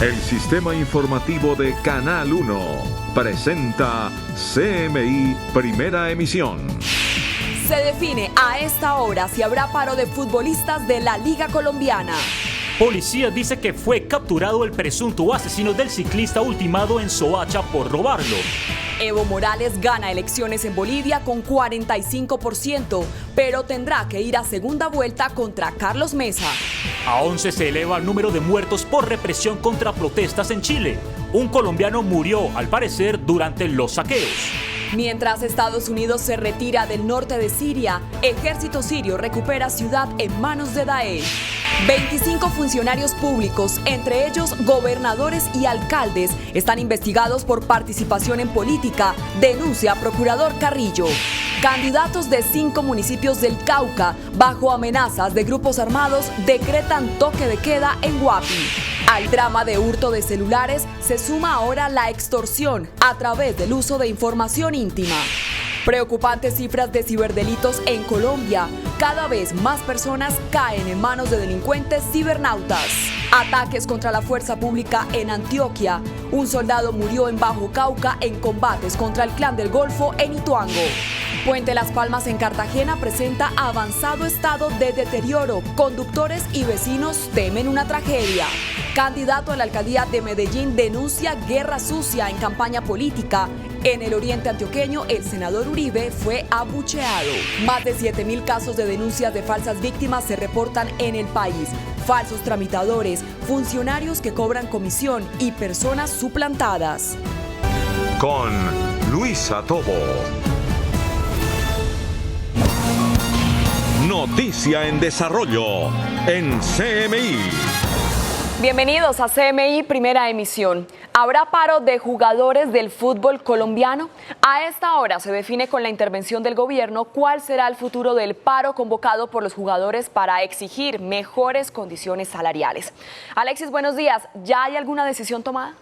El sistema informativo de Canal 1 presenta CMI Primera Emisión. Se define a esta hora si habrá paro de futbolistas de la Liga Colombiana. Policía dice que fue capturado el presunto asesino del ciclista ultimado en Soacha por robarlo. Evo Morales gana elecciones en Bolivia con 45%, pero tendrá que ir a segunda vuelta contra Carlos Mesa. A 11 se eleva el número de muertos por represión contra protestas en Chile. Un colombiano murió, al parecer, durante los saqueos. Mientras Estados Unidos se retira del norte de Siria, ejército sirio recupera ciudad en manos de Daesh. 25 funcionarios públicos, entre ellos gobernadores y alcaldes, están investigados por participación en política, denuncia procurador Carrillo. Candidatos de 5 municipios del Cauca, bajo amenazas de grupos armados, decretan toque de queda en Guapi. Al drama de hurto de celulares se suma ahora la extorsión a través del uso de información íntima. Preocupantes cifras de ciberdelitos en Colombia. Cada vez más personas caen en manos de delincuentes cibernautas. Ataques contra la fuerza pública en Antioquia. Un soldado murió en Bajo Cauca en combates contra el Clan del Golfo en Ituango. Puente Las Palmas en Cartagena presenta avanzado estado de deterioro. Conductores y vecinos temen una tragedia. Candidato a la alcaldía de Medellín denuncia guerra sucia en campaña política. En el oriente antioqueño, el senador Uribe fue abucheado. Más de 7.000 casos de denuncias de falsas víctimas se reportan en el país. Falsos tramitadores, funcionarios que cobran comisión y personas suplantadas. Con Luisa Tobo. Noticia en desarrollo en CMI. Bienvenidos a CMI Primera Emisión. ¿Habrá paro de jugadores del fútbol colombiano? A esta hora se define con la intervención del gobierno cuál será el futuro del paro convocado por los jugadores para exigir mejores condiciones salariales. Alexis, buenos días. ¿Ya hay alguna decisión tomada?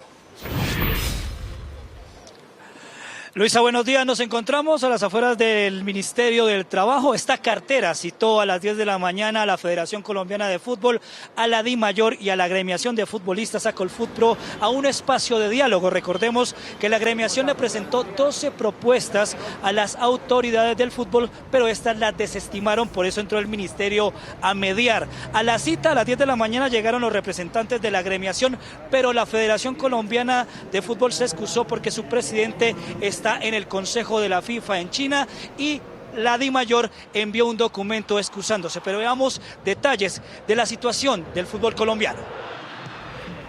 Luisa, buenos días. Nos encontramos a las afueras del Ministerio del Trabajo. Esta cartera citó a las 10 de la mañana a la Federación Colombiana de Fútbol, a la DIMAYOR y a la agremiación de futbolistas Acolfutpro a un espacio de diálogo. Recordemos que la agremiación le presentó 12 propuestas a las autoridades del fútbol, pero estas las desestimaron, por eso entró el Ministerio a mediar. A la cita a las 10 de la mañana llegaron los representantes de la agremiación, pero la Federación Colombiana de Fútbol se excusó porque su presidente está en el Consejo de la FIFA en China y la DIMAYOR envió un documento excusándose. Pero veamos detalles de la situación del fútbol colombiano.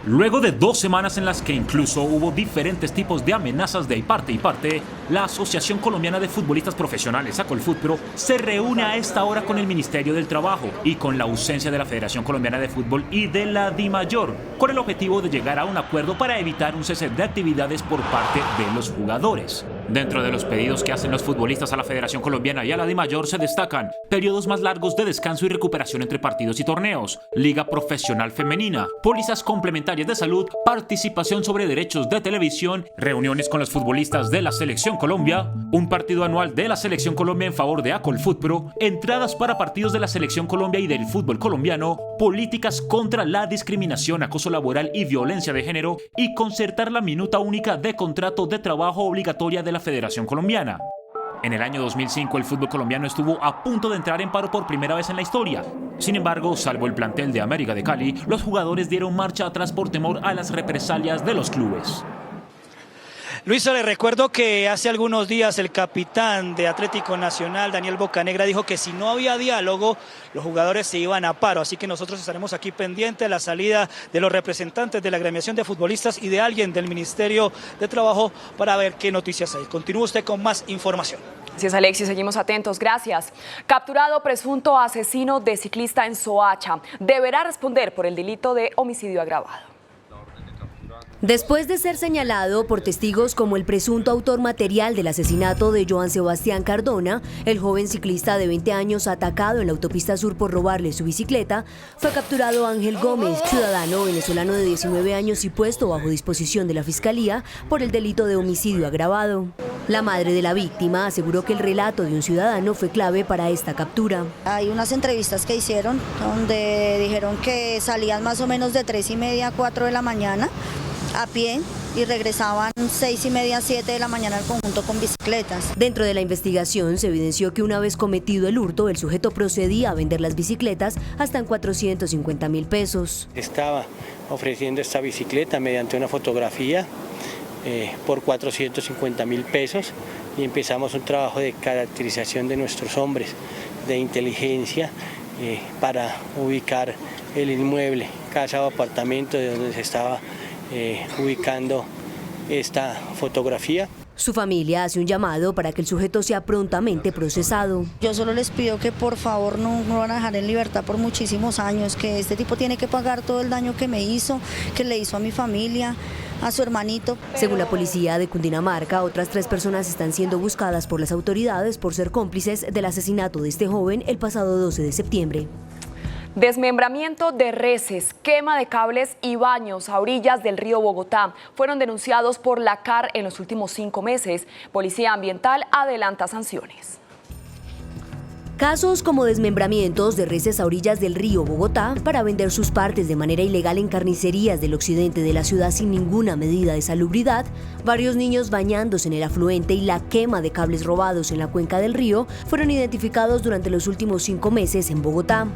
Luego de 2 semanas en las que incluso hubo diferentes tipos de amenazas de parte y parte, la Asociación Colombiana de Futbolistas Profesionales, Acolfutpro, se reúne a esta hora con el Ministerio del Trabajo y con la ausencia de la Federación Colombiana de Fútbol y de la DIMAYOR, con el objetivo de llegar a un acuerdo para evitar un cese de actividades por parte de los jugadores. Dentro de los pedidos que hacen los futbolistas a la Federación Colombiana y a la DIMAYOR se destacan periodos más largos de descanso y recuperación entre partidos y torneos, liga profesional femenina, pólizas complementarias de salud, participación sobre derechos de televisión, reuniones con los futbolistas de la Selección Colombia, un partido anual de la Selección Colombia en favor de Acolfutpro, entradas para partidos de la Selección Colombia y del fútbol colombiano, políticas contra la discriminación, acoso laboral y violencia de género y concertar la minuta única de contrato de trabajo obligatoria de la Federación Colombiana. En el año 2005 el fútbol colombiano estuvo a punto de entrar en paro por primera vez en la historia. Sin embargo, salvo el plantel de América de Cali, los jugadores dieron marcha atrás por temor a las represalias de los clubes. Luisa, le recuerdo que hace algunos días el capitán de Atlético Nacional, Daniel Bocanegra, dijo que si no había diálogo, los jugadores se iban a paro. Así que nosotros estaremos aquí pendientes de la salida de los representantes de la agremiación de futbolistas y de alguien del Ministerio de Trabajo para ver qué noticias hay. Continúe usted con más información. Así es, Alexis, seguimos atentos, gracias. Capturado presunto asesino de ciclista en Soacha. Deberá responder por el delito de homicidio agravado. Después de ser señalado por testigos como el presunto autor material del asesinato de Joan Sebastián Cardona, el joven ciclista de 20 años atacado en la autopista sur por robarle su bicicleta, fue capturado Ángel Gómez, ciudadano venezolano de 19 años y puesto bajo disposición de la Fiscalía por el delito de homicidio agravado. La madre de la víctima aseguró que el relato de un ciudadano fue clave para esta captura. Hay unas entrevistas que hicieron donde dijeron que salían más o menos de 3:30 a 4 de la mañana a pie y regresaban 6:30 a 7 de la mañana al conjunto con bicicletas. Dentro de la investigación se evidenció que una vez cometido el hurto, el sujeto procedía a vender las bicicletas hasta en 450.000 pesos. Estaba ofreciendo esta bicicleta mediante una fotografía por 450.000 pesos y empezamos un trabajo de caracterización de nuestros hombres, de inteligencia, para ubicar el inmueble, casa o apartamento de donde se estaba ubicando esta fotografía. Su familia hace un llamado para que el sujeto sea prontamente procesado. Yo solo les pido que por favor no van a dejar en libertad por muchísimos años, que este tipo tiene que pagar todo el daño que me hizo, que le hizo a mi familia, a su hermanito. Según la policía de Cundinamarca, otras 3 personas están siendo buscadas por las autoridades por ser cómplices del asesinato de este joven el pasado 12 de septiembre. Desmembramiento de reses, quema de cables y baños a orillas del río Bogotá fueron denunciados por la CAR en los últimos 5 meses. Policía Ambiental adelanta sanciones. Casos como desmembramientos de reses a orillas del río Bogotá para vender sus partes de manera ilegal en carnicerías del occidente de la ciudad sin ninguna medida de salubridad, varios niños bañándose en el afluente y la quema de cables robados en la cuenca del río fueron identificados durante los últimos 5 meses en Bogotá.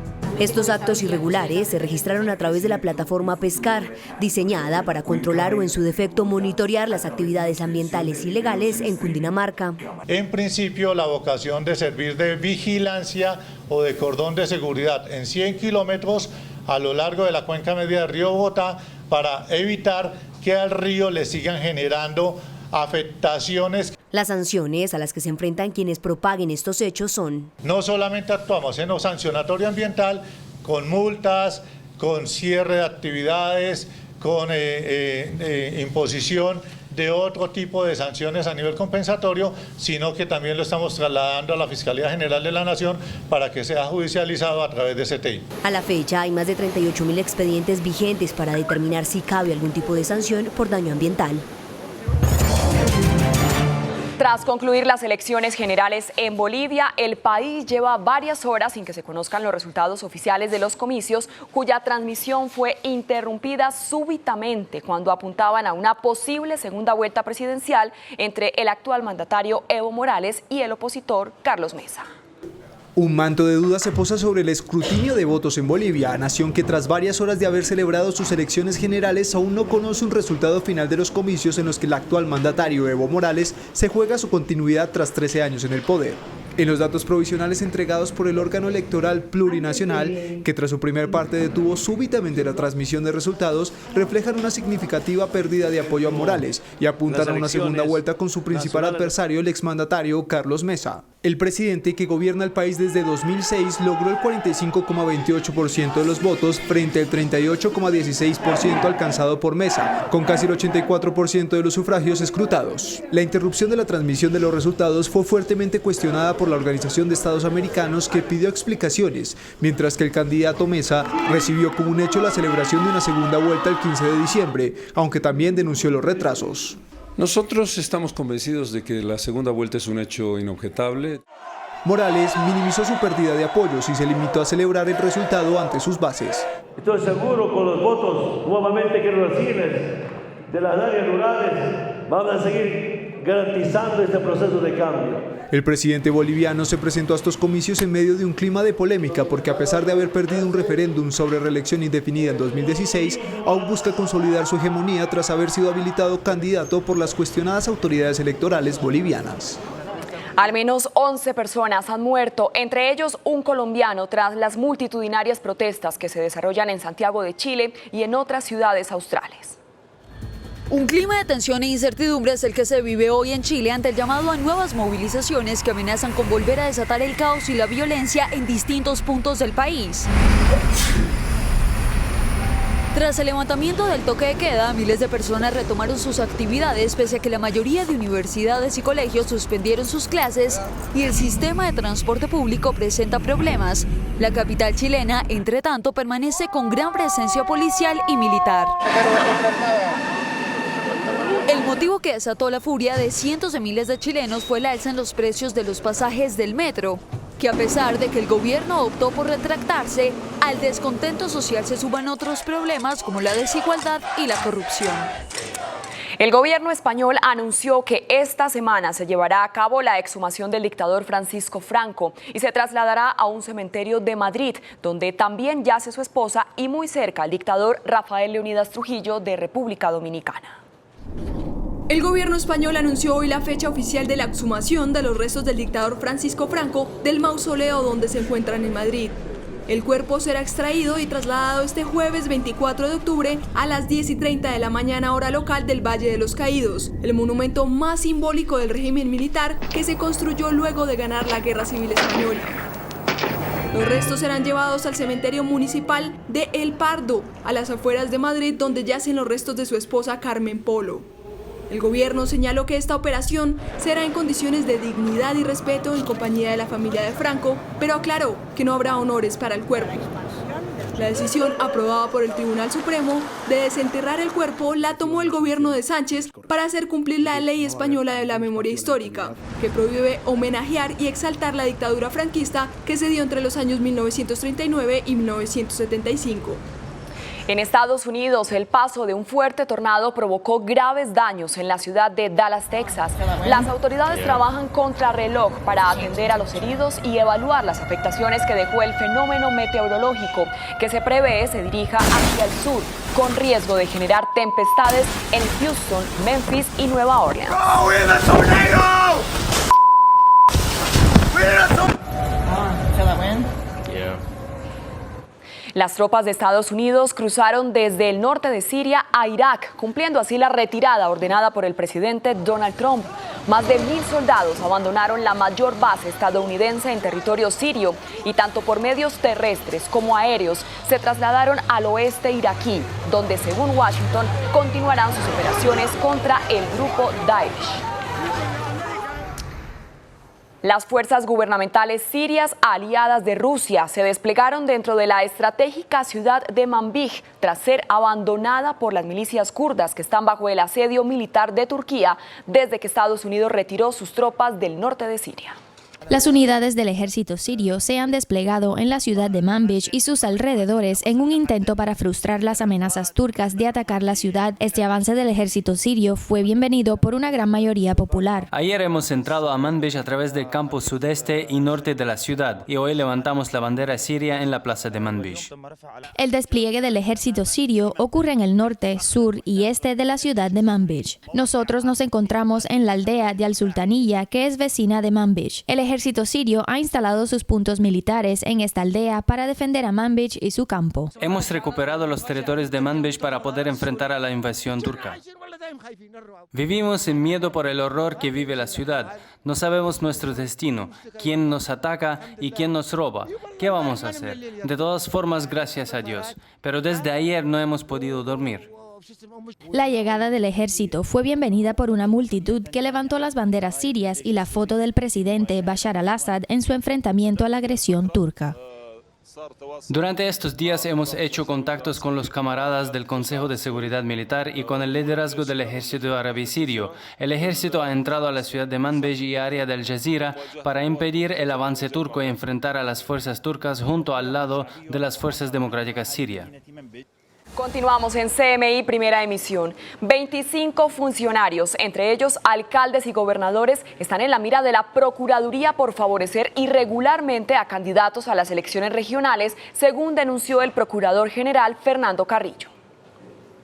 Estos actos irregulares se registraron a través de la plataforma Pescar, diseñada para controlar o en su defecto monitorear las actividades ambientales ilegales en Cundinamarca. En principio, la vocación de servir de vigilancia o de cordón de seguridad en 100 kilómetros a lo largo de la cuenca media del río Bogotá para evitar que al río le sigan generando afectaciones. Las sanciones a las que se enfrentan quienes propaguen estos hechos son: no solamente actuamos en lo sancionatorio ambiental, con multas, con cierre de actividades, con imposición de otro tipo de sanciones a nivel compensatorio, sino que también lo estamos trasladando a la Fiscalía General de la Nación para que sea judicializado a través de CTI. A la fecha hay más de 38.000 expedientes vigentes para determinar si cabe algún tipo de sanción por daño ambiental. Tras concluir las elecciones generales en Bolivia, el país lleva varias horas sin que se conozcan los resultados oficiales de los comicios, cuya transmisión fue interrumpida súbitamente cuando apuntaban a una posible segunda vuelta presidencial entre el actual mandatario Evo Morales y el opositor Carlos Mesa. Un manto de dudas se posa sobre el escrutinio de votos en Bolivia, nación que tras varias horas de haber celebrado sus elecciones generales aún no conoce un resultado final de los comicios en los que el actual mandatario Evo Morales se juega su continuidad tras 13 años en el poder. En los datos provisionales entregados por el órgano electoral plurinacional, que tras su primer parte detuvo súbitamente la transmisión de resultados, reflejan una significativa pérdida de apoyo a Morales y apuntan a una segunda vuelta con su principal adversario, el exmandatario Carlos Mesa. El presidente, que gobierna el país desde 2006, logró el 45,28% de los votos frente al 38,16% alcanzado por Mesa, con casi el 84% de los sufragios escrutados. La interrupción de la transmisión de los resultados fue fuertemente cuestionada por la Organización de Estados Americanos, que pidió explicaciones, mientras que el candidato Mesa recibió como un hecho la celebración de una segunda vuelta el 15 de diciembre, aunque también denunció los retrasos. Nosotros estamos convencidos de que la segunda vuelta es un hecho inobjetable. Morales minimizó su pérdida de apoyos y se limitó a celebrar el resultado ante sus bases. Estoy seguro con los votos nuevamente que reciben de las áreas rurales van a seguir garantizando este proceso de cambio. El presidente boliviano se presentó a estos comicios en medio de un clima de polémica porque, a pesar de haber perdido un referéndum sobre reelección indefinida en 2016, aún busca consolidar su hegemonía tras haber sido habilitado candidato por las cuestionadas autoridades electorales bolivianas. Al menos 11 personas han muerto, entre ellos un colombiano, tras las multitudinarias protestas que se desarrollan en Santiago de Chile y en otras ciudades australes. Un clima de tensión e incertidumbre es el que se vive hoy en Chile ante el llamado a nuevas movilizaciones que amenazan con volver a desatar el caos y la violencia en distintos puntos del país. Tras el levantamiento del toque de queda, miles de personas retomaron sus actividades pese a que la mayoría de universidades y colegios suspendieron sus clases y el sistema de transporte público presenta problemas. La capital chilena, entre tanto, permanece con gran presencia policial y militar. El motivo que desató la furia de cientos de miles de chilenos fue el alza en los precios de los pasajes del metro, que a pesar de que el gobierno optó por retractarse, al descontento social se suman otros problemas como la desigualdad y la corrupción. El gobierno español anunció que esta semana se llevará a cabo la exhumación del dictador Francisco Franco y se trasladará a un cementerio de Madrid, donde también yace su esposa y muy cerca el dictador Rafael Leónidas Trujillo de República Dominicana. El gobierno español anunció hoy la fecha oficial de la exhumación de los restos del dictador Francisco Franco del mausoleo donde se encuentran en Madrid. El cuerpo será extraído y trasladado este jueves 24 de octubre a las 10:30 de la mañana hora local del Valle de los Caídos, el monumento más simbólico del régimen militar que se construyó luego de ganar la Guerra Civil Española. Los restos serán llevados al cementerio municipal de El Pardo, a las afueras de Madrid, donde yacen los restos de su esposa Carmen Polo. El gobierno señaló que esta operación será en condiciones de dignidad y respeto en compañía de la familia de Franco, pero aclaró que no habrá honores para el cuerpo. La decisión, aprobada por el Tribunal Supremo, de desenterrar el cuerpo la tomó el gobierno de Sánchez para hacer cumplir la ley española de la memoria histórica, que prohíbe homenajear y exaltar la dictadura franquista que se dio entre los años 1939 y 1975. En Estados Unidos, el paso de un fuerte tornado provocó graves daños en la ciudad de Dallas, Texas. Las autoridades trabajan contrarreloj para atender a los heridos y evaluar las afectaciones que dejó el fenómeno meteorológico, que se prevé se dirija hacia el sur, con riesgo de generar tempestades en Houston, Memphis y Nueva Orleans. Las tropas de Estados Unidos cruzaron desde el norte de Siria a Irak, cumpliendo así la retirada ordenada por el presidente Donald Trump. Más de 1.000 soldados abandonaron la mayor base estadounidense en territorio sirio y tanto por medios terrestres como aéreos se trasladaron al oeste iraquí, donde según Washington continuarán sus operaciones contra el grupo Daesh. Las fuerzas gubernamentales sirias aliadas de Rusia se desplegaron dentro de la estratégica ciudad de Manbij tras ser abandonada por las milicias kurdas que están bajo el asedio militar de Turquía desde que Estados Unidos retiró sus tropas del norte de Siria. Las unidades del ejército sirio se han desplegado en la ciudad de Manbij y sus alrededores en un intento para frustrar las amenazas turcas de atacar la ciudad. Este avance del ejército sirio fue bienvenido por una gran mayoría popular. Ayer hemos entrado a Manbij a través del campo sudeste y norte de la ciudad y hoy levantamos la bandera siria en la plaza de Manbij. El despliegue del ejército sirio ocurre en el norte, sur y este de la ciudad de Manbij. Nosotros nos encontramos en la aldea de Al-Sultaniyya, que es vecina de Manbij. El ejército sirio ha instalado sus puntos militares en esta aldea para defender a Manbij y su campo. Hemos recuperado los territorios de Manbij para poder enfrentar a la invasión turca. Vivimos sin miedo por el horror que vive la ciudad. No sabemos nuestro destino, quién nos ataca y quién nos roba. ¿Qué vamos a hacer? De todas formas, gracias a Dios. Pero desde ayer no hemos podido dormir. La llegada del ejército fue bienvenida por una multitud que levantó las banderas sirias y la foto del presidente Bashar al-Assad en su enfrentamiento a la agresión turca. Durante estos días hemos hecho contactos con los camaradas del Consejo de Seguridad Militar y con el liderazgo del ejército árabe sirio. El ejército ha entrado a la ciudad de Manbij y área del Jazira para impedir el avance turco y enfrentar a las fuerzas turcas junto al lado de las fuerzas democráticas sirias. Continuamos en CMI Primera Emisión. 25 funcionarios, entre ellos alcaldes y gobernadores, están en la mira de la Procuraduría por favorecer irregularmente a candidatos a las elecciones regionales, según denunció el Procurador General Fernando Carrillo.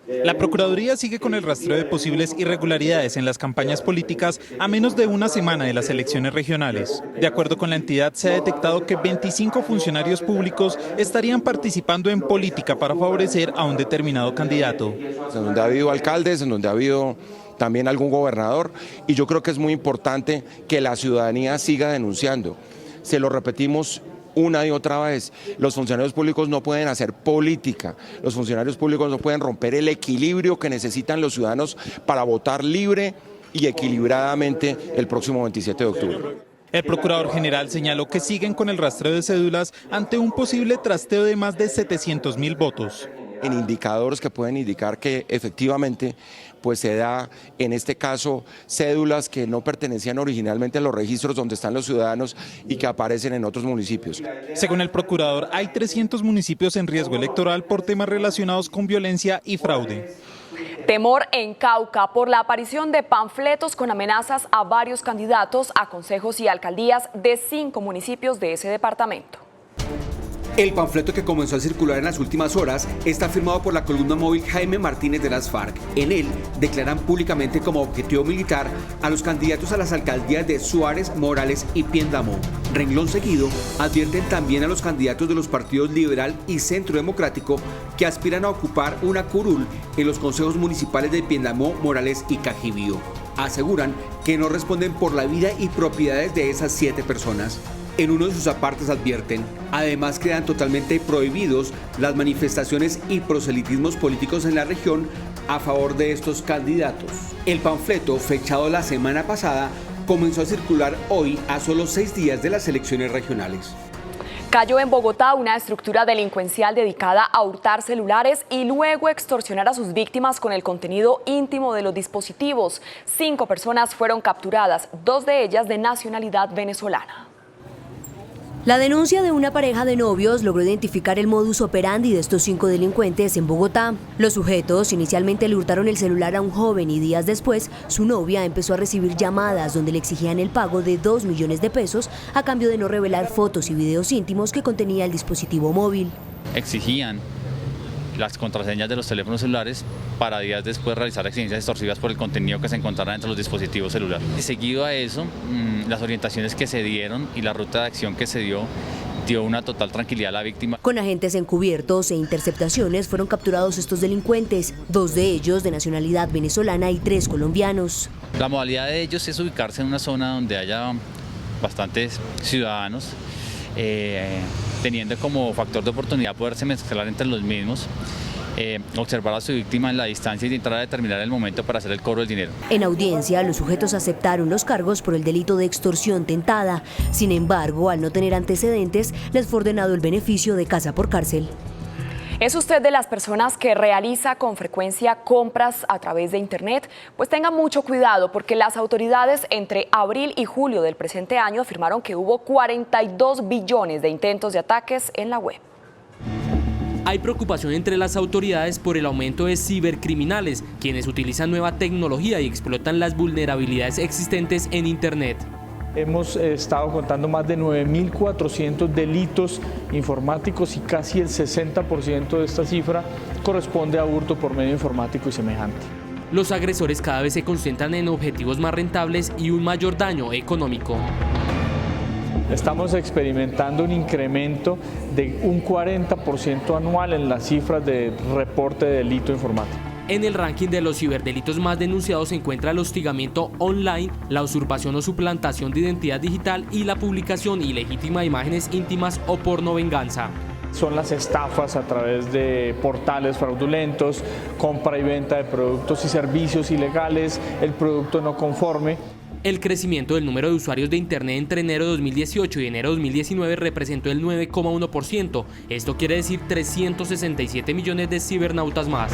La Procuraduría sigue con el rastreo de posibles irregularidades en las campañas políticas a menos de una semana de las elecciones regionales. De acuerdo con la entidad, se ha detectado que 25 funcionarios públicos estarían participando en política para favorecer a un determinado candidato. En donde ha habido alcaldes, en donde ha habido también algún gobernador, y yo creo que es muy importante que la ciudadanía siga denunciando. Se lo repetimos una y otra vez, los funcionarios públicos no pueden hacer política, los funcionarios públicos no pueden romper el equilibrio que necesitan los ciudadanos para votar libre y equilibradamente el próximo 27 de octubre. El Procurador General señaló que siguen con el rastreo de cédulas ante un posible trasteo de más de 700.000 votos. en indicadores que pueden indicar que efectivamente pues se da, en este caso, cédulas que no pertenecían originalmente a los registros donde están los ciudadanos y que aparecen en otros municipios. Según el procurador, hay 300 municipios en riesgo electoral por temas relacionados con violencia y fraude. Temor en Cauca por la aparición de panfletos con amenazas a varios candidatos a consejos y alcaldías de 5 municipios de ese departamento. El panfleto que comenzó a circular en las últimas horas está firmado por la columna móvil Jaime Martínez de las FARC. En él declaran públicamente como objetivo militar a los candidatos a las alcaldías de Suárez, Morales y Piendamó. Renglón seguido, advierten también a los candidatos de los partidos Liberal y Centro Democrático que aspiran a ocupar una curul en los consejos municipales de Piendamó, Morales y Cajibío. Aseguran que no responden por la vida y propiedades de esas 7 personas. En uno de sus apartes advierten, además quedan totalmente prohibidos las manifestaciones y proselitismos políticos en la región a favor de estos candidatos. El panfleto, fechado la semana pasada, comenzó a circular hoy a solo 6 días de las elecciones regionales. Cayó en Bogotá una estructura delincuencial dedicada a hurtar celulares y luego extorsionar a sus víctimas con el contenido íntimo de los dispositivos. 5 personas fueron capturadas, 2 de ellas de nacionalidad venezolana. La denuncia de una pareja de novios logró identificar el modus operandi de estos 5 delincuentes en Bogotá. Los sujetos inicialmente le hurtaron el celular a un joven y días después su novia empezó a recibir llamadas donde le exigían el pago de 2 millones de pesos a cambio de no revelar fotos y videos íntimos que contenía el dispositivo móvil. Exigían las contraseñas de los teléfonos celulares para días después realizar exigencias extorsivas por el contenido que se encontrara entre los dispositivos celulares. Seguido a eso, las orientaciones que se dieron y la ruta de acción que se dio una total tranquilidad a la víctima. Con agentes encubiertos e interceptaciones fueron capturados estos delincuentes, 2 de ellos de nacionalidad venezolana y 3 colombianos. La modalidad de ellos es ubicarse en una zona donde haya bastantes ciudadanos, teniendo como factor de oportunidad poderse mezclar entre los mismos, observar a su víctima en la distancia y intentar determinar el momento para hacer el cobro del dinero. En audiencia, los sujetos aceptaron los cargos por el delito de extorsión tentada. Sin embargo, al no tener antecedentes, les fue ordenado el beneficio de casa por cárcel. ¿Es usted de las personas que realiza con frecuencia compras a través de Internet? Pues tenga mucho cuidado porque las autoridades entre abril y julio del presente año afirmaron que hubo 42 billones de intentos de ataques en la web. Hay preocupación entre las autoridades por el aumento de cibercriminales, quienes utilizan nueva tecnología y explotan las vulnerabilidades existentes en Internet. Hemos estado contando más de 9.400 delitos informáticos y casi el 60% de esta cifra corresponde a hurto por medio informático y semejante. Los agresores cada vez se concentran en objetivos más rentables y un mayor daño económico. Estamos experimentando un incremento de un 40% anual en las cifras de reporte de delito informático. En el ranking de los ciberdelitos más denunciados se encuentra el hostigamiento online, la usurpación o suplantación de identidad digital y la publicación ilegítima de imágenes íntimas o porno venganza. Son las estafas a través de portales fraudulentos, compra y venta de productos y servicios ilegales, el producto no conforme. El crecimiento del número de usuarios de Internet entre enero de 2018 y enero de 2019 representó el 9,1%. Esto quiere decir 367 millones de cibernautas más.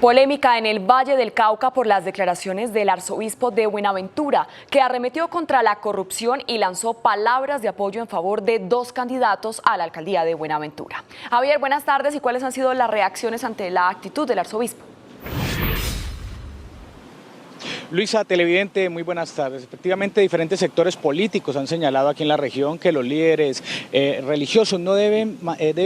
Polémica en el Valle del Cauca por las declaraciones del arzobispo de Buenaventura, que arremetió contra la corrupción y lanzó palabras de apoyo en favor de 2 candidatos a la alcaldía de Buenaventura. Javier, buenas tardes. ¿Y cuáles han sido las reacciones ante la actitud del arzobispo? Luisa, televidente, muy buenas tardes. Efectivamente, diferentes sectores políticos han señalado aquí en la región que los líderes religiosos no deben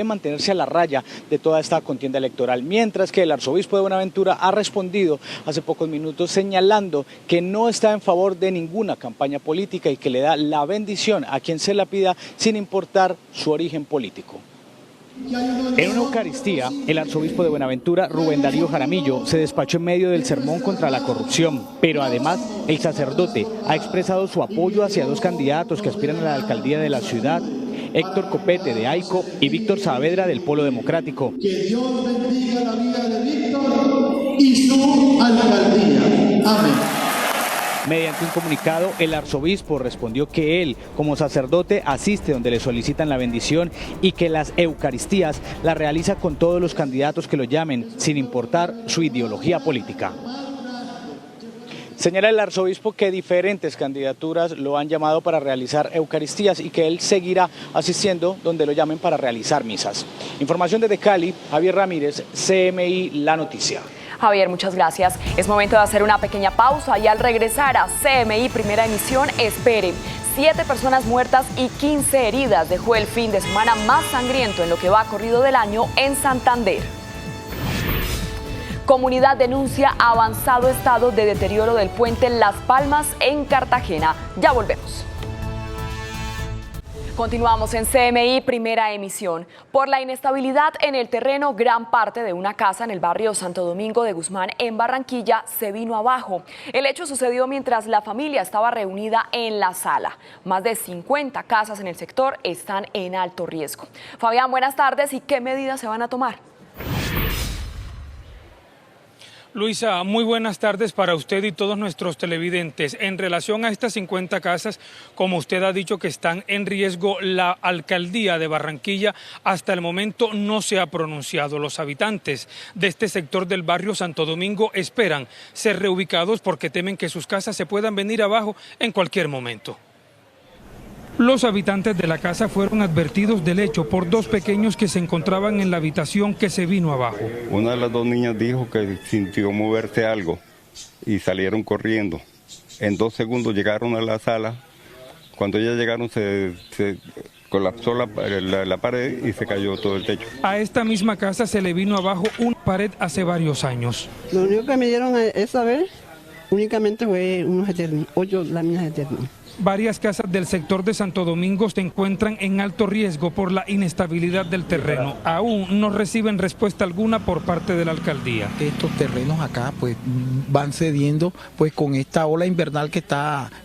mantenerse a la raya de toda esta contienda electoral, mientras que el arzobispo de Buenaventura ha respondido hace pocos minutos señalando que no está en favor de ninguna campaña política y que le da la bendición a quien se la pida sin importar su origen político. En una Eucaristía, el arzobispo de Buenaventura, Rubén Darío Jaramillo, se despachó en medio del sermón contra la corrupción, pero además el sacerdote ha expresado su apoyo hacia 2 candidatos que aspiran a la alcaldía de la ciudad, Héctor Copete de AICO y Víctor Saavedra del Polo Democrático. Que Dios bendiga la vida de Víctor y su alcaldía. Amén. Mediante un comunicado, el arzobispo respondió que él, como sacerdote, asiste donde le solicitan la bendición y que las eucaristías las realiza con todos los candidatos que lo llamen, sin importar su ideología política. Señala el arzobispo que diferentes candidaturas lo han llamado para realizar eucaristías y que él seguirá asistiendo donde lo llamen para realizar misas. Información desde Cali, Javier Ramírez, CMI La Noticia. Javier, muchas gracias. Es momento de hacer una pequeña pausa y al regresar a CMI Primera Emisión, espere. 7 personas muertas y 15 heridas dejó el fin de semana más sangriento en lo que va corrido del año en Santander. Comunidad denuncia avanzado estado de deterioro del puente Las Palmas en Cartagena. Ya volvemos. Continuamos en CMI Primera Emisión. Por la inestabilidad en el terreno, gran parte de una casa en el barrio Santo Domingo de Guzmán, en Barranquilla, se vino abajo. El hecho sucedió mientras la familia estaba reunida en la sala. Más de 50 casas en el sector están en alto riesgo. Fabián, buenas tardes. ¿Y qué medidas se van a tomar? Luisa, muy buenas tardes para usted y todos nuestros televidentes. En relación a estas 50 casas, como usted ha dicho que están en riesgo, la alcaldía de Barranquilla hasta el momento no se ha pronunciado. Los habitantes de este sector del barrio Santo Domingo esperan ser reubicados porque temen que sus casas se puedan venir abajo en cualquier momento. Los habitantes de la casa fueron advertidos del hecho por 2 pequeños que se encontraban en la habitación que se vino abajo. Una de las 2 niñas dijo que sintió moverse algo y salieron corriendo. En 2 segundos llegaron a la sala. Cuando ellas llegaron se colapsó la pared y se cayó todo el techo. A esta misma casa se le vino abajo una pared hace varios años. Lo único que me dieron esa vez únicamente fue unos 8 láminas eternas. Varias casas del sector de Santo Domingo se encuentran en alto riesgo por la inestabilidad del terreno. Aún no reciben respuesta alguna por parte de la alcaldía. Estos terrenos acá pues van cediendo pues con esta ola invernal que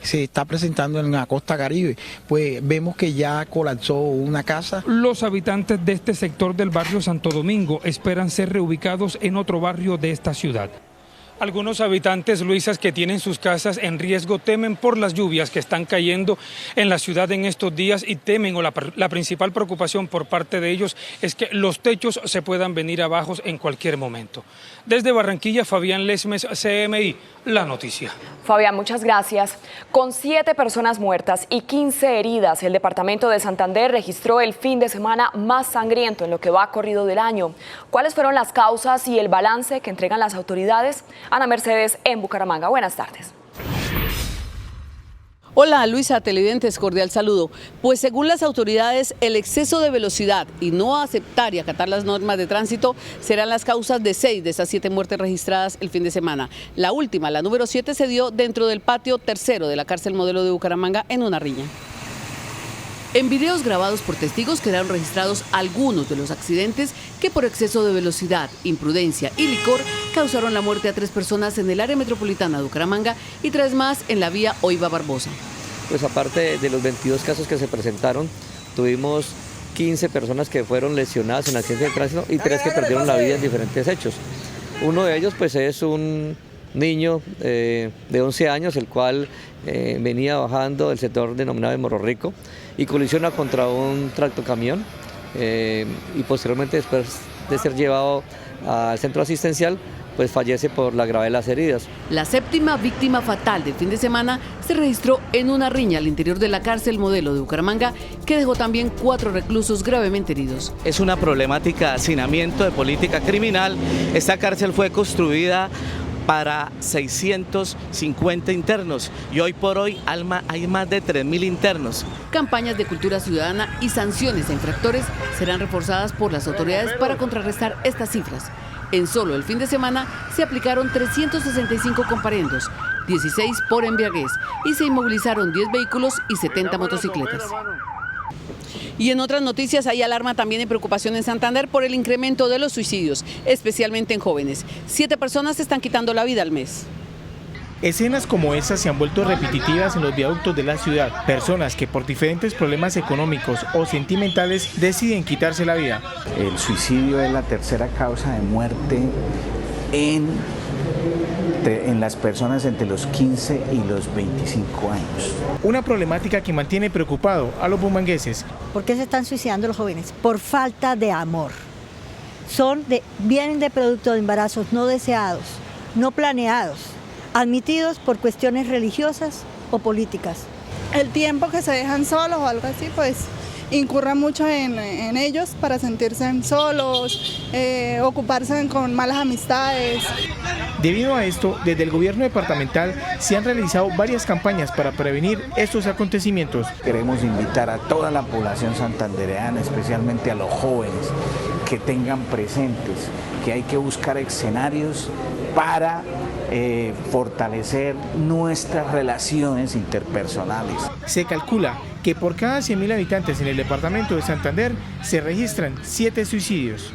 se está presentando en la costa Caribe. Pues vemos que ya colapsó una casa. Los habitantes de este sector del barrio Santo Domingo esperan ser reubicados en otro barrio de esta ciudad. Algunos habitantes, Luisas, que tienen sus casas en riesgo temen por las lluvias que están cayendo en la ciudad en estos días y temen, o la principal preocupación por parte de ellos es que los techos se puedan venir abajo en cualquier momento. Desde Barranquilla, Fabián Lesmes, CMI, La Noticia. Fabián, muchas gracias. Con 7 personas muertas y 15 heridas, el departamento de Santander registró el fin de semana más sangriento en lo que va corrido del año. ¿Cuáles fueron las causas y el balance que entregan las autoridades? Ana Mercedes en Bucaramanga. Buenas tardes. Hola Luisa, televidentes, cordial saludo. Pues según las autoridades, el exceso de velocidad y no aceptar y acatar las normas de tránsito serán las causas de 6 de esas 7 muertes registradas el fin de semana. La última, la número 7, se dio dentro del patio tercero de la cárcel modelo de Bucaramanga en una riña. En videos grabados por testigos quedaron registrados algunos de los accidentes que por exceso de velocidad, imprudencia y licor causaron la muerte a 3 personas en el área metropolitana de Bucaramanga y 3 más en la vía Oiva Barbosa. Pues aparte de los 22 casos que se presentaron, tuvimos 15 personas que fueron lesionadas en accidentes de tránsito y 3 que perdieron la vida en diferentes hechos. Uno de ellos pues es un niño de 11 años, el cual venía bajando del sector denominado de Morro Rico y colisiona contra un tractocamión y posteriormente, después de ser llevado al centro asistencial, pues fallece por la gravedad de las heridas. La 7ª víctima fatal del fin de semana se registró en una riña al interior de la cárcel modelo de Bucaramanga, que dejó también 4 reclusos gravemente heridos. Es una problemática de hacinamiento, de política criminal. Esta cárcel fue construida para 650 internos y hoy por hoy hay más de 3.000 internos. Campañas de cultura ciudadana y sanciones a infractores serán reforzadas por las autoridades para contrarrestar estas cifras. En solo el fin de semana se aplicaron 365 comparendos, 16 por embriaguez y se inmovilizaron 10 vehículos y 70 motocicletas. Y en otras noticias hay alarma también y preocupación en Santander por el incremento de los suicidios, especialmente en jóvenes. 7 personas se están quitando la vida al mes. Escenas como esas se han vuelto repetitivas en los viaductos de la ciudad. Personas que por diferentes problemas económicos o sentimentales deciden quitarse la vida. El suicidio es la tercera causa de muerte en en las personas entre los 15 y los 25 años. Una problemática que mantiene preocupado a los bumangueses. ¿Por qué se están suicidando los jóvenes? Por falta de amor. Vienen de producto de embarazos no deseados, no planeados, admitidos por cuestiones religiosas o políticas. El tiempo que se dejan solos o algo así, pues incurren mucho en ellos para sentirse solos, ocuparse con malas amistades. Debido a esto, desde el gobierno departamental se han realizado varias campañas para prevenir estos acontecimientos. Queremos invitar a toda la población santandereana, especialmente a los jóvenes, que tengan presentes que hay que buscar escenarios para fortalecer nuestras relaciones interpersonales. Se calcula que por cada 100.000 habitantes en el departamento de Santander se registran 7 suicidios.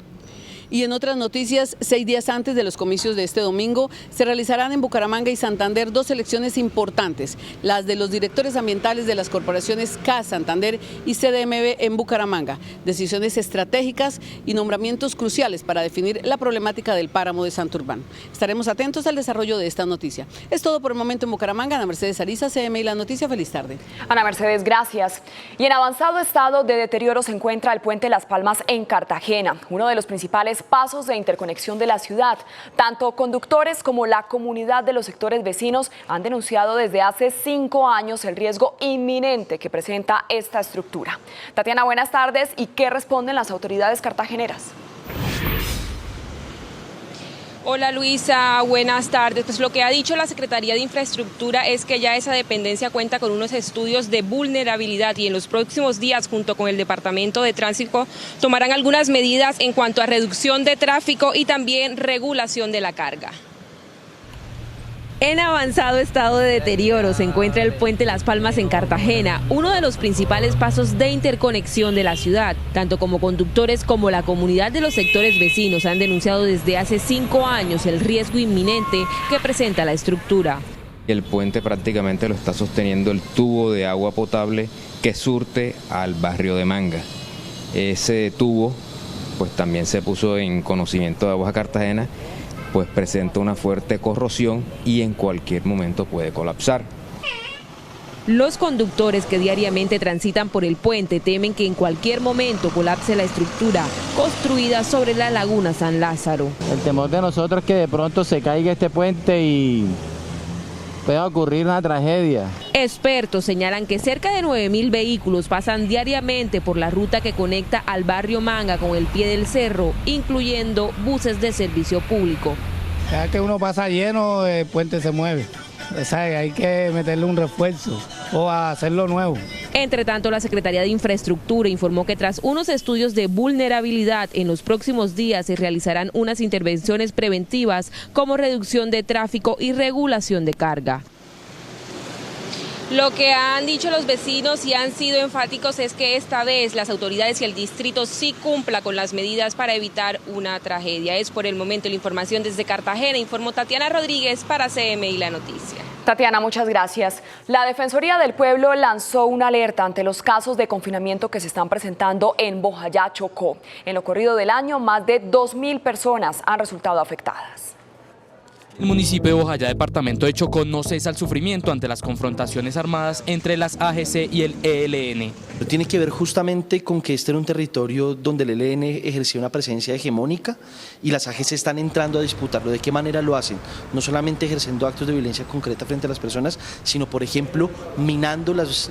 Y en otras noticias, 6 días antes de los comicios de este domingo, se realizarán en Bucaramanga y Santander 2 elecciones importantes, las de los directores ambientales de las corporaciones CAS Santander y CDMB en Bucaramanga, decisiones estratégicas y nombramientos cruciales para definir la problemática del páramo de Santurbán. Estaremos atentos al desarrollo de esta noticia. Es todo por el momento en Bucaramanga. Ana Mercedes Ariza, CMI La Noticia, feliz tarde. Ana Mercedes, gracias. Y en avanzado estado de deterioro se encuentra el puente Las Palmas en Cartagena, uno de los principales pasos de interconexión de la ciudad. Tanto conductores como la comunidad de los sectores vecinos han denunciado desde hace 5 años el riesgo inminente que presenta esta estructura. Tatiana, buenas tardes. ¿Y qué responden las autoridades cartageneras? Hola Luisa, buenas tardes. Pues lo que ha dicho la Secretaría de Infraestructura es que ya esa dependencia cuenta con unos estudios de vulnerabilidad y en los próximos días, junto con el Departamento de Tránsito, tomarán algunas medidas en cuanto a reducción de tráfico y también regulación de la carga. En avanzado estado de deterioro se encuentra el puente Las Palmas en Cartagena, uno de los principales pasos de interconexión de la ciudad. Tanto como conductores como la comunidad de los sectores vecinos han denunciado desde hace 5 años el riesgo inminente que presenta la estructura. El puente prácticamente lo está sosteniendo el tubo de agua potable que surte al barrio de Manga. Ese tubo pues también se puso en conocimiento de Aguas Cartagena, pues presenta una fuerte corrosión y en cualquier momento puede colapsar. Los conductores que diariamente transitan por el puente temen que en cualquier momento colapse la estructura construida sobre la laguna San Lázaro. El temor de nosotros es que de pronto se caiga este puente y pueda ocurrir una tragedia. Expertos señalan que cerca de 9.000 vehículos pasan diariamente por la ruta que conecta al barrio Manga con el pie del cerro, incluyendo buses de servicio público. Cada que uno pasa lleno, el puente se mueve. Hay que meterle un refuerzo o hacerlo nuevo. Entre tanto, la Secretaría de Infraestructura informó que tras unos estudios de vulnerabilidad, en los próximos días se realizarán unas intervenciones preventivas como reducción de tráfico y regulación de carga. Lo que han dicho los vecinos y han sido enfáticos es que esta vez las autoridades y el distrito sí cumpla con las medidas para evitar una tragedia. Es por el momento la información desde Cartagena. Informó Tatiana Rodríguez para CMI La Noticia. Tatiana, muchas gracias. La Defensoría del Pueblo lanzó una alerta ante los casos de confinamiento que se están presentando en Bojayá, Chocó. En lo corrido del año, más de 2.000 personas han resultado afectadas. El municipio de Bojayá, departamento de Chocó, no cesa el sufrimiento ante las confrontaciones armadas entre las AGC y el ELN. Tiene que ver justamente con que este era un territorio donde el ELN ejercía una presencia hegemónica y las AGC están entrando a disputarlo. ¿De qué manera lo hacen? No solamente ejerciendo actos de violencia concreta frente a las personas, sino por ejemplo minando los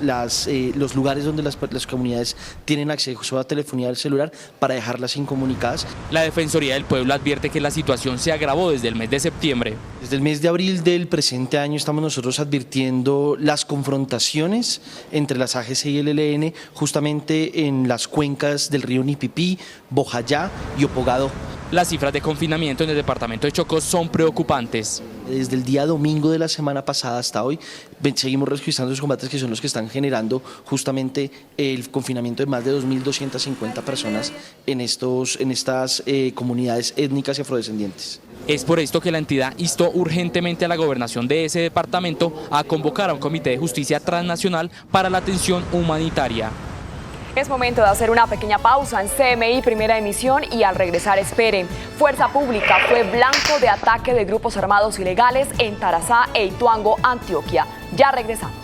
lugares donde las comunidades tienen acceso a telefonía celular para dejarlas incomunicadas. La Defensoría del Pueblo advierte que la situación se agravó desde el mes de septiembre. Desde el mes de abril del presente año estamos nosotros advirtiendo las confrontaciones entre las AGC y el ELN justamente en las cuencas del río Nipipí, Bojayá y Opogado. Las cifras de confinamiento en el departamento de Chocó son preocupantes. Desde el día domingo de la semana pasada hasta hoy seguimos registrando los combates que son los que están generando justamente el confinamiento de más de 2.250 personas en estas comunidades étnicas y afrodescendientes. Es por esto que la entidad instó urgentemente a la gobernación de ese departamento a convocar a un comité de justicia transnacional para la atención humanitaria. Es momento de hacer una pequeña pausa en CMI Primera Emisión y al regresar espere. Fuerza Pública fue blanco de ataque de grupos armados ilegales en Tarazá e Ituango, Antioquia. Ya regresamos.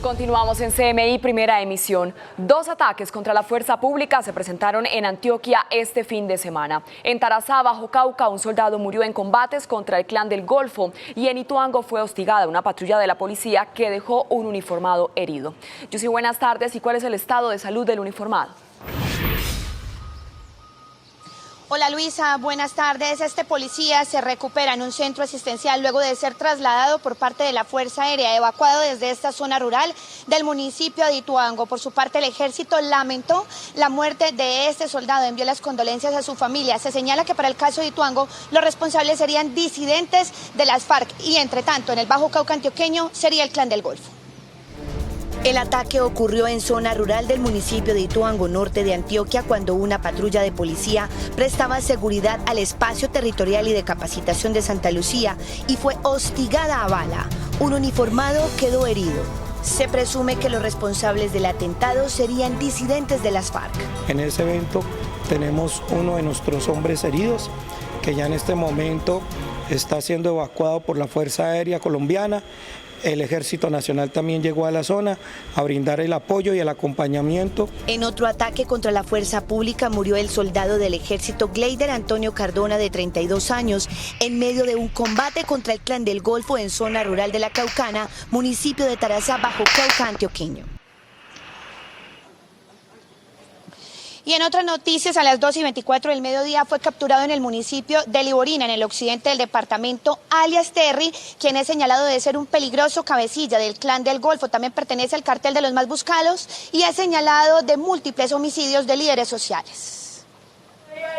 Continuamos en CMI Primera Emisión. 2 ataques contra la fuerza pública se presentaron en Antioquia este fin de semana. En Tarazá, Bajo Cauca, un soldado murió en combates contra el Clan del Golfo y en Ituango fue hostigada una patrulla de la policía que dejó un uniformado herido. Yusi, buenas tardes. ¿Y cuál es el estado de salud del uniformado? Hola Luisa, buenas tardes. Este policía se recupera en un centro asistencial luego de ser trasladado por parte de la Fuerza Aérea, evacuado desde esta zona rural del municipio de Ituango. Por su parte, el ejército lamentó la muerte de este soldado, envió las condolencias a su familia. Se señala que para el caso de Ituango, los responsables serían disidentes de las FARC y, entre tanto, en el Bajo Cauca antioqueño sería el Clan del Golfo. El ataque ocurrió en zona rural del municipio de Ituango, norte de Antioquia, cuando una patrulla de policía prestaba seguridad al espacio territorial y de capacitación de Santa Lucía y fue hostigada a bala. Un uniformado quedó herido. Se presume que los responsables del atentado serían disidentes de las FARC. En ese evento tenemos uno de nuestros hombres heridos, que ya en este momento está siendo evacuado por la Fuerza Aérea Colombiana. El Ejército Nacional también llegó a la zona a brindar el apoyo y el acompañamiento. En otro ataque contra la fuerza pública murió el soldado del Ejército Gleider Antonio Cardona, de 32 años, en medio de un combate contra el Clan del Golfo en zona rural de La Caucana, municipio de Tarazá, Bajo Cauca antioqueño. Y en otras noticias, a las 2:24 del mediodía fue capturado en el municipio de Liborina, en el occidente del departamento, alias Terry, quien es señalado de ser un peligroso cabecilla del Clan del Golfo. También pertenece al cartel de los más buscados y es señalado de múltiples homicidios de líderes sociales.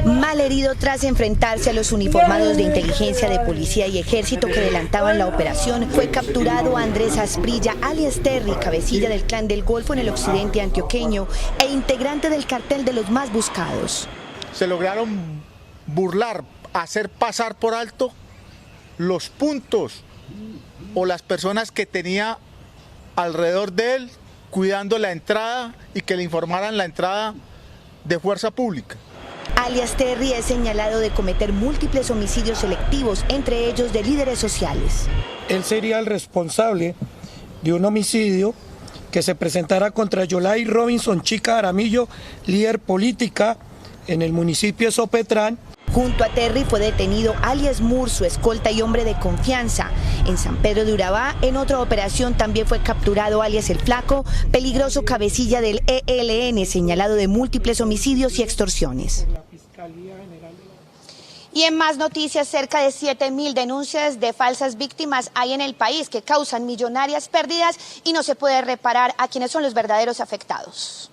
Mal herido tras enfrentarse a los uniformados de inteligencia de policía y ejército que adelantaban la operación, fue capturado Andrés Asprilla, alias Terry, cabecilla del Clan del Golfo en el occidente antioqueño e integrante del cartel de los más buscados. Se lograron burlar, hacer pasar por alto los puntos o las personas que tenía alrededor de él, cuidando la entrada y que le informaran la entrada de fuerza pública. Alias Terry es señalado de cometer múltiples homicidios selectivos, entre ellos de líderes sociales. Él sería el responsable de un homicidio que se presentara contra Yolay Robinson Chica Aramillo, líder política en el municipio de Sopetrán. Junto a Terry fue detenido alias Moore, su escolta y hombre de confianza. En San Pedro de Urabá, en otra operación, también fue capturado alias El Flaco, peligroso cabecilla del ELN, señalado de múltiples homicidios y extorsiones. Y en más noticias, cerca de 7.000 denuncias de falsas víctimas hay en el país que causan millonarias pérdidas y no se puede reparar a quienes son los verdaderos afectados.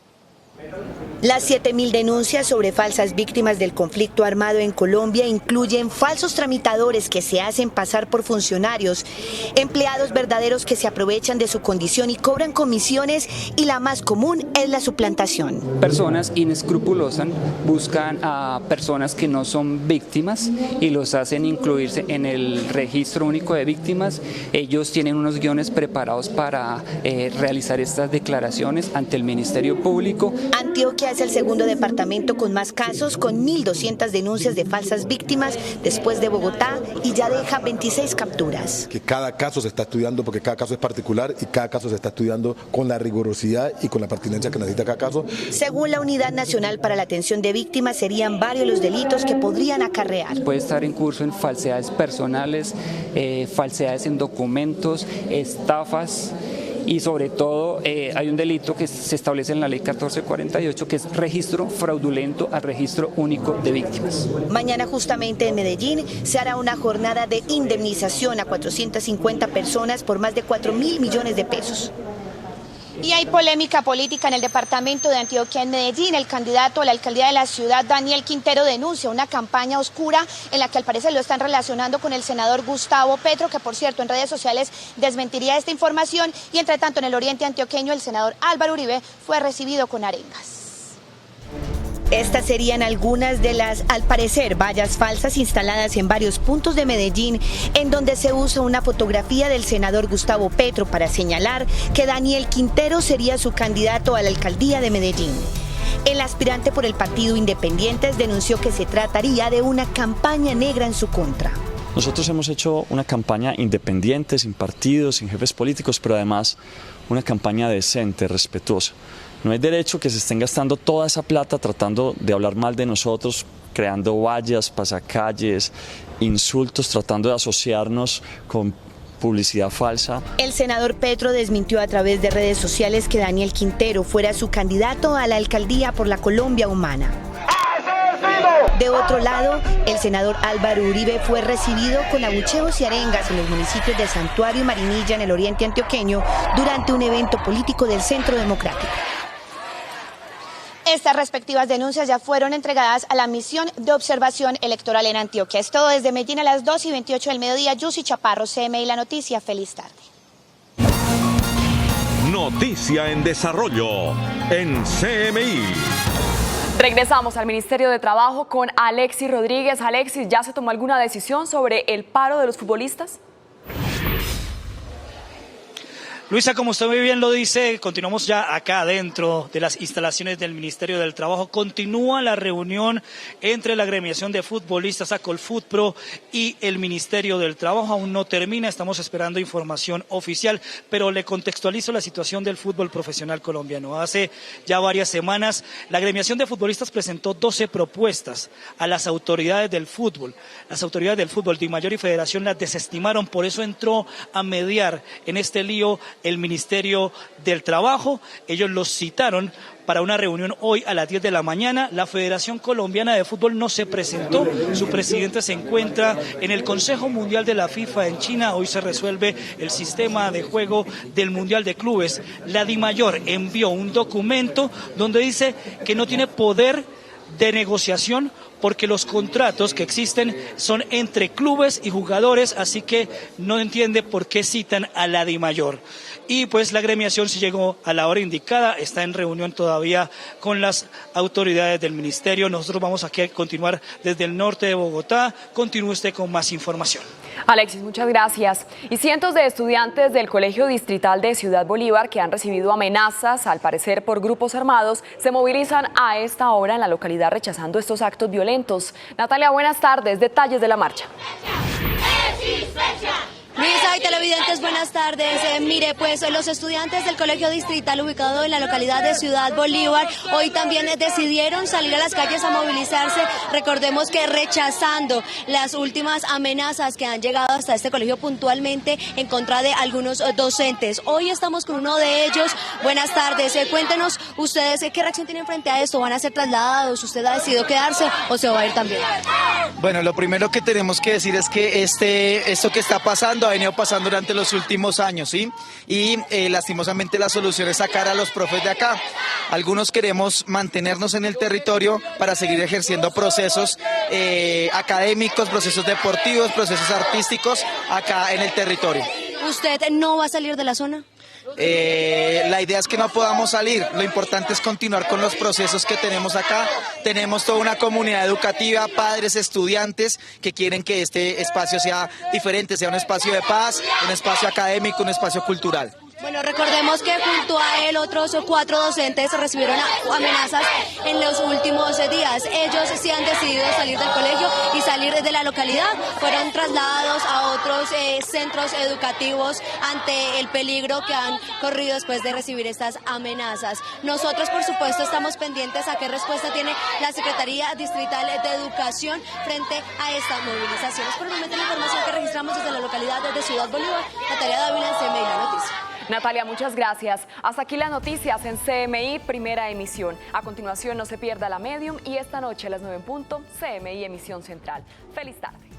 Las 7.000 denuncias sobre falsas víctimas del conflicto armado en Colombia incluyen falsos tramitadores que se hacen pasar por funcionarios, empleados verdaderos que se aprovechan de su condición y cobran comisiones, y la más común es la suplantación. Personas inescrupulosas buscan a personas que no son víctimas y los hacen incluirse en el registro único de víctimas. Ellos tienen unos guiones preparados para realizar estas declaraciones ante el Ministerio Público. Antioquia es el segundo departamento con más casos, con 1.200 denuncias de falsas víctimas después de Bogotá, y ya deja 26 capturas. Que cada caso se está estudiando porque cada caso es particular y cada caso se está estudiando con la rigurosidad y con la pertinencia que necesita cada caso. Según la Unidad Nacional para la Atención de Víctimas, serían varios los delitos que podrían acarrear. Puede estar en curso en falsedades personales, falsedades en documentos, estafas. Y sobre todo hay un delito que se establece en la ley 1448, que es registro fraudulento al registro único de víctimas. Mañana justamente en Medellín se hará una jornada de indemnización a 450 personas por más de 4.000 millones de pesos. Y hay polémica política en el departamento de Antioquia, en Medellín. El candidato a la alcaldía de la ciudad, Daniel Quintero, denuncia una campaña oscura en la que al parecer lo están relacionando con el senador Gustavo Petro, que por cierto en redes sociales desmentiría esta información. Y entre tanto, en el oriente antioqueño, el senador Álvaro Uribe fue recibido con arengas. Estas serían algunas de las, al parecer, vallas falsas instaladas en varios puntos de Medellín, en donde se usa una fotografía del senador Gustavo Petro para señalar que Daniel Quintero sería su candidato a la alcaldía de Medellín. El aspirante por el Partido Independientes denunció que se trataría de una campaña negra en su contra. Nosotros hemos hecho una campaña independiente, sin partidos, sin jefes políticos, pero además una campaña decente, respetuosa. No hay derecho que se estén gastando toda esa plata tratando de hablar mal de nosotros, creando vallas, pasacalles, insultos, tratando de asociarnos con publicidad falsa. El senador Petro desmintió a través de redes sociales que Daniel Quintero fuera su candidato a la alcaldía por la Colombia Humana. De otro lado, el senador Álvaro Uribe fue recibido con abucheos y arengas en los municipios de Santuario y Marinilla, en el oriente antioqueño, durante un evento político del Centro Democrático. Estas respectivas denuncias ya fueron entregadas a la misión de observación electoral en Antioquia. Es todo desde Medellín a las 2:28 del mediodía. Yussi Chaparro, CMI La Noticia. Feliz tarde. Noticia en desarrollo en CMI. Regresamos al Ministerio de Trabajo con Alexis Rodríguez. Alexis, ¿ya se tomó alguna decisión sobre el paro de los futbolistas? Luisa, como usted muy bien lo dice, continuamos ya acá dentro de las instalaciones del Ministerio del Trabajo. Continúa la reunión entre la agremiación de futbolistas Acolfutpro y el Ministerio del Trabajo. Aún no termina, estamos esperando información oficial, pero le contextualizo la situación del fútbol profesional colombiano. Hace ya varias semanas, la agremiación de futbolistas presentó 12 propuestas a las autoridades del fútbol. Las autoridades del fútbol, DIMAYOR y Federación, las desestimaron, por eso entró a mediar en este lío el Ministerio del Trabajo. Ellos los citaron para una reunión hoy a las 10 de la mañana. La Federación Colombiana de Fútbol no se presentó. Su presidente se encuentra en el Consejo Mundial de la FIFA en China. Hoy se resuelve el sistema de juego del Mundial de Clubes. La DIMAYOR envió un documento donde dice que no tiene poder de negociación porque los contratos que existen son entre clubes y jugadores, así que no entiende por qué citan a la DIMAYOR. Y pues la agremiación sí llegó a la hora indicada, está en reunión todavía con las autoridades del ministerio. Nosotros vamos aquí a continuar desde el norte de Bogotá. Continúe usted con más información. Alexis, muchas gracias. Y cientos de estudiantes del Colegio Distrital de Ciudad Bolívar que han recibido amenazas, al parecer por grupos armados, se movilizan a esta hora en la localidad rechazando estos actos violentos. Natalia, buenas tardes. Detalles de la marcha. Luisa y televidentes, buenas tardes. Mire, pues los estudiantes del Colegio Distrital ubicado en la localidad de Ciudad Bolívar hoy también decidieron salir a las calles a movilizarse. Recordemos que rechazando las últimas amenazas que han llegado hasta este colegio puntualmente en contra de algunos docentes. Hoy estamos con uno de ellos. Buenas tardes. Cuéntenos ustedes qué reacción tienen frente a esto. ¿Van a ser trasladados? ¿Usted ha decidido quedarse o se va a ir también? Bueno, lo primero que tenemos que decir es que esto que está pasando ha venido pasando durante los últimos años, ¿sí? Y lastimosamente la solución es sacar a los profes de acá. Algunos queremos mantenernos en el territorio para seguir ejerciendo procesos académicos, procesos deportivos, procesos artísticos acá en el territorio. ¿Usted no va a salir de la zona? La idea es que no podamos salir, lo importante es continuar con los procesos que tenemos acá. Tenemos toda una comunidad educativa, padres, estudiantes que quieren que este espacio sea diferente, sea un espacio de paz, un espacio académico, un espacio cultural. Bueno, recordemos que junto a él otros 4 docentes recibieron amenazas en los últimos días. Ellos sí han decidido salir del colegio y salir de la localidad. Fueron trasladados a otros centros educativos ante el peligro que han corrido después de recibir estas amenazas. Nosotros, por supuesto, estamos pendientes a qué respuesta tiene la Secretaría Distrital de Educación frente a estas movilizaciones. Por el momento, la información que registramos desde la localidad de Ciudad Bolívar. Natalia Dávila, en CMI La Noticia. Natalia, muchas gracias. Hasta aquí las noticias en CMI Primera Emisión. A continuación, no se pierda la Medium y esta noche a las 9 en punto, CMI Emisión Central. Feliz tarde.